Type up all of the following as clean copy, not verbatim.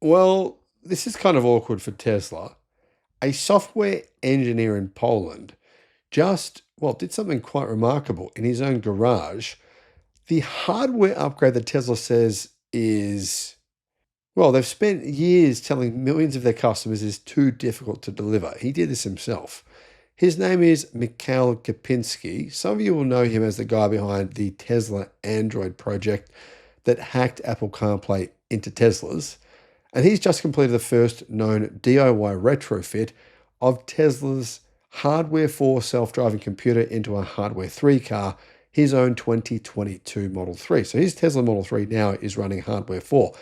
Well, this is kind of awkward for Tesla. A software engineer in Poland did something quite remarkable in his own garage. The hardware upgrade that Tesla says is, well, they've spent years telling millions of their customers is too difficult to deliver. He did this himself. His name is Mikhail Kapinski. Some of you will know him as the guy behind the Tesla Android project that hacked Apple CarPlay into Teslas. And he's just completed the first known DIY retrofit of Tesla's Hardware 4 self-driving computer into a Hardware 3 car, his own 2022 Model 3. So his Tesla Model 3 now is running Hardware 4.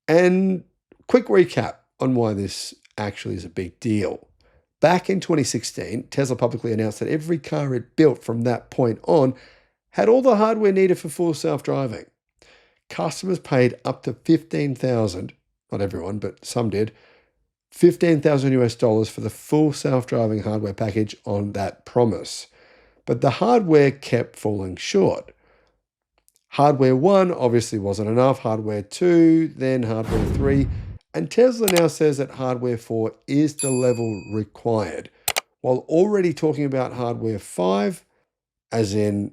And quick recap on why this actually is a big deal. Back in 2016, Tesla publicly announced that every car it built from that point on had all the hardware needed for full self-driving. Customers paid up to 15,000, not everyone, but some did, 15,000 US dollars for the full self-driving hardware package on that promise. But the hardware kept falling short. Hardware 1 obviously wasn't enough, Hardware 2, then Hardware 3, and Tesla now says that Hardware 4 is the level required, while already talking about Hardware 5, as in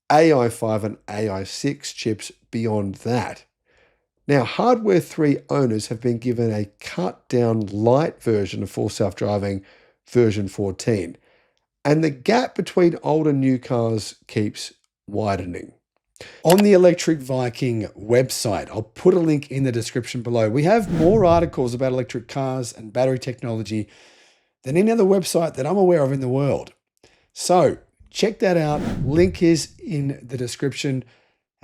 AI5 and AI6 chips beyond that. Now, Hardware 3 owners have been given a cut-down light version of full self-driving version 14, and the gap between old and new cars keeps widening. On the Electric Viking website, I'll put a link in the description below. We have more articles about electric cars and battery technology than any other website that I'm aware of in the world. So check that out. Link is in the description.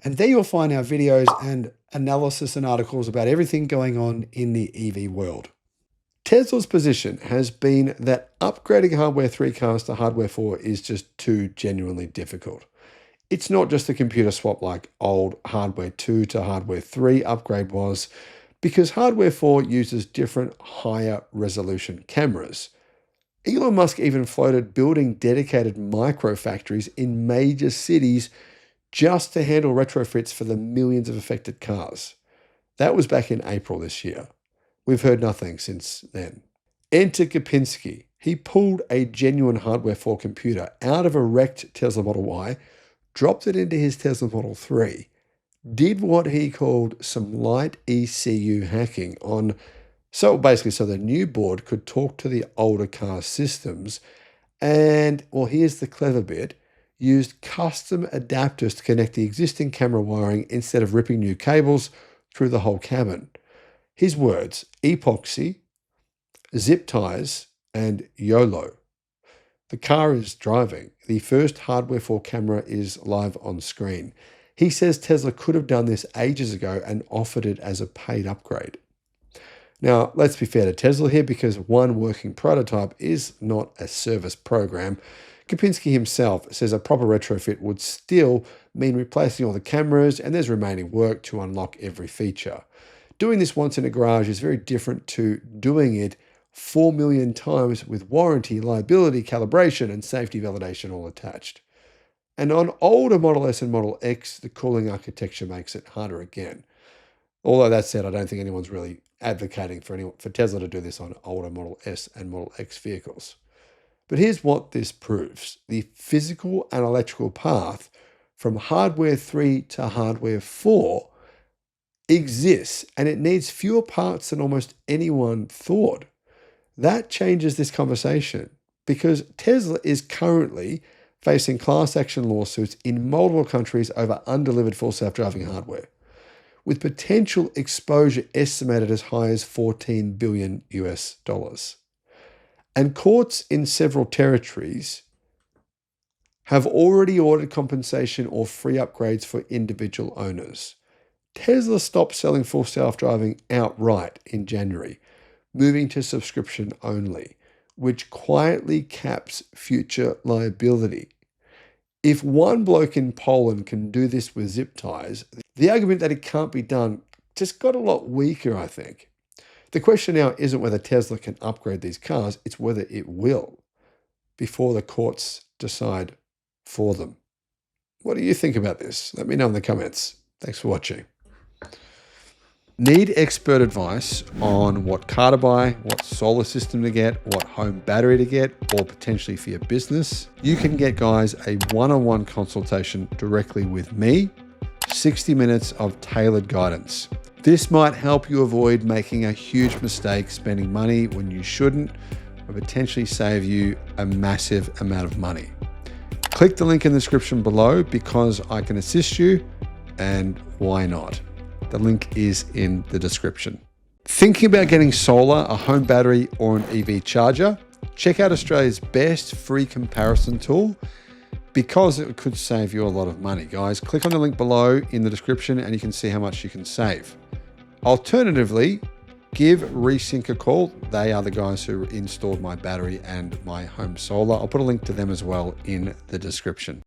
And there you'll find our videos and analysis and articles about everything going on in the EV world. Tesla's position has been that upgrading Hardware 3 cars to Hardware 4 is just too genuinely difficult. It's not just a computer swap like old Hardware 2 to Hardware 3 upgrade was, because Hardware 4 uses different higher resolution cameras. Elon Musk even floated building dedicated micro factories in major cities just to handle retrofits for the millions of affected cars. That was back in April this year. We've heard nothing since then. Enter Kapinski. He pulled a genuine Hardware 4 computer out of a wrecked Tesla Model Y, dropped it into his Tesla Model 3, did what he called some light ECU hacking on, so the new board could talk to the older car systems, and, well, here's the clever bit, used custom adapters to connect the existing camera wiring instead of ripping new cables through the whole cabin. His words, epoxy, zip ties, and YOLO. The car is driving. The first Hardware 4 camera is live on screen. He says Tesla could have done this ages ago and offered it as a paid upgrade. Now, let's be fair to Tesla here, because one working prototype is not a service program. Kapinski himself says a proper retrofit would still mean replacing all the cameras, and there's remaining work to unlock every feature. Doing this once in a garage is very different to doing it 4 million times with warranty, liability, calibration, and safety validation all attached. And on older Model S and Model X, the cooling architecture makes it harder again. Although that said, I don't think anyone's really advocating for Tesla to do this on older Model S and Model X vehicles. But here's what this proves. The physical and electrical path from Hardware 3 to Hardware 4 exists, and it needs fewer parts than almost anyone thought. That changes this conversation, because Tesla is currently facing class action lawsuits in multiple countries over undelivered full self-driving hardware, with potential exposure estimated as high as 14 billion US dollars. And courts in several territories have already ordered compensation or free upgrades for individual owners. Tesla stopped selling full self-driving outright in January, moving to subscription only, which quietly caps future liability. If one bloke in Poland can do this with zip ties, the argument that it can't be done just got a lot weaker, I think. The question now isn't whether Tesla can upgrade these cars, it's whether it will, before the courts decide for them. What do you think about this? Let me know in the comments. Thanks for watching. Need expert advice on what car to buy, what solar system to get, what home battery to get, or potentially for your business? You can get, guys, a one-on-one consultation directly with me, 60 minutes of tailored guidance. This might help you avoid making a huge mistake spending money when you shouldn't, or potentially save you a massive amount of money. Click the link in the description below because I can assist you, and why not? The link is in the description. Thinking about getting solar, a home battery, or an EV charger? Check out Australia's best free comparison tool because it could save you a lot of money. Guys, click on the link below in the description and you can see how much you can save. Alternatively, give Resync a call. They are the guys who installed my battery and my home solar. I'll put a link to them as well in the description.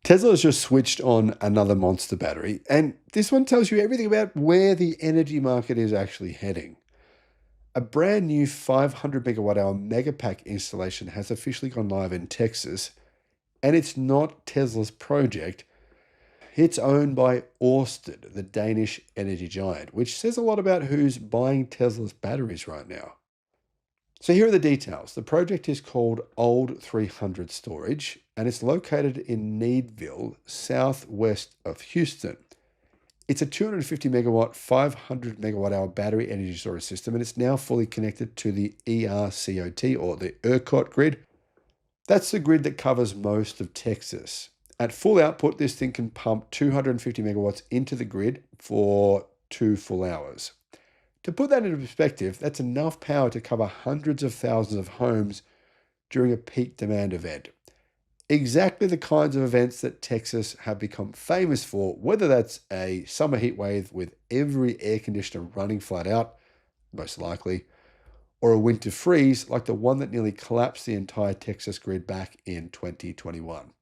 Tesla has just switched on another monster battery, and this one tells you everything about where the energy market is actually heading. A brand new 500 megawatt hour Megapack installation has officially gone live in Texas, and it's not Tesla's project. It's owned by Ørsted, the Danish energy giant, which says a lot about who's buying Tesla's batteries right now. So here are the details. The project is called Old 300 Storage, and it's located in Needville, southwest of Houston. It's a 250 megawatt, 500 megawatt hour battery energy storage system, and it's now fully connected to the ERCOT, or the ERCOT grid. That's the grid that covers most of Texas. At full output, this thing can pump 250 megawatts into the grid for 2 full hours. To put that into perspective, that's enough power to cover hundreds of thousands of homes during a peak demand event. Exactly the kinds of events that Texas have become famous for, whether that's a summer heat wave with every air conditioner running flat out, most likely, or a winter freeze like the one that nearly collapsed the entire Texas grid back in 2021.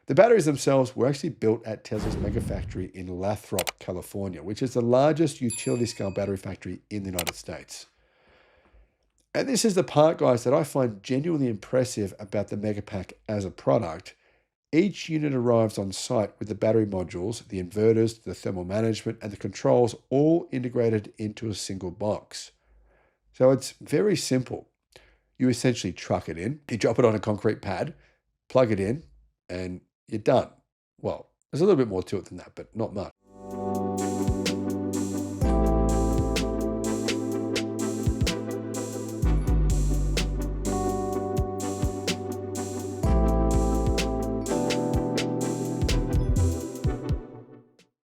The batteries themselves were actually built at Tesla's mega factory in Lathrop, California, which is the largest utility-scale battery factory in the United States. And this is the part, guys, that I find genuinely impressive about the Megapack as a product. Each unit arrives on site with the battery modules, the inverters, the thermal management, and the controls all integrated into a single box. So it's very simple. You essentially truck it in, you drop it on a concrete pad, plug it in, and you're done. Well, there's a little bit more to it than that, but not much.